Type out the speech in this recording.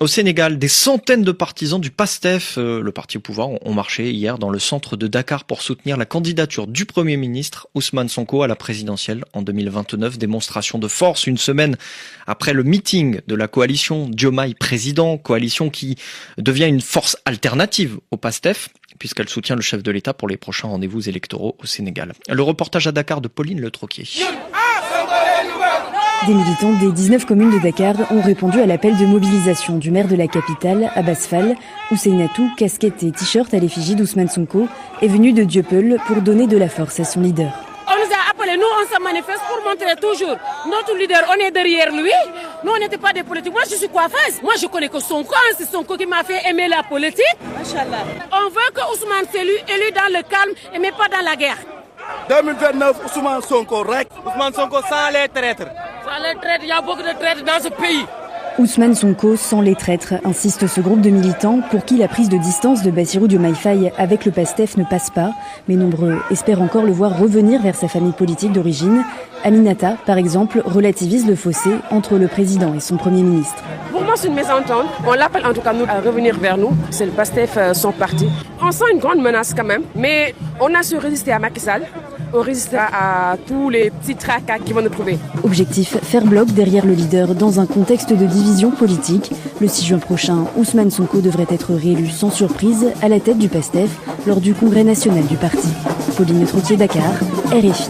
Au Sénégal, des centaines de partisans du PASTEF, le parti au pouvoir, ont marché hier dans le centre de Dakar pour soutenir la candidature du Premier ministre Ousmane Sonko à la présidentielle en 2029. Démonstration de force une semaine après le meeting de la coalition Diomaye président, coalition qui devient une force alternative au PASTEF, puisqu'elle soutient le chef de l'État pour les prochains rendez-vous électoraux au Sénégal. Le reportage à Dakar de Pauline Le Troquier. Des militants des 19 communes de Dakar ont répondu à l'appel de mobilisation du maire de la capitale, Abbas Fall. Ousseynatou, casquette et t-shirt à l'effigie d'Ousmane Sonko, est venu de Dieuppeul pour donner de la force à son leader. On nous a appelés, nous on se manifeste pour montrer toujours notre leader, on est derrière lui. Nous on n'était pas des politiques, moi je suis coiffeuse. Moi je connais que Sonko, c'est Sonko qui m'a fait aimer la politique. Machallah. On veut que Ousmane soit élu dans le calme et mais pas dans la guerre. 2029, Ousmane Sonko, Ousmane Sonko sans les traîtres. Sans les traîtres, il y a beaucoup de traîtres dans ce pays. Ousmane Sonko sans les traîtres, insiste ce groupe de militants pour qui la prise de distance de Bassirou Diomaye Faye avec le PASTEF ne passe pas. Mais nombreux espèrent encore le voir revenir vers sa famille politique d'origine. Aminata, par exemple, relativise le fossé entre le président et son Premier ministre. Pour moi, c'est une mésentente. On l'appelle en tout cas nous à revenir vers nous. C'est le PASTEF, son parti. On sent une grande menace quand même, mais on a su résister à Macky Sall. On résistera à tous les petits tracas qui vont nous trouver. Objectif, faire bloc derrière le leader dans un contexte de division politique. Le 6 juin prochain, Ousmane Sonko devrait être réélu sans surprise à la tête du PASTEF lors du congrès national du parti. Pauline Le Troquier, Dakar, RFI.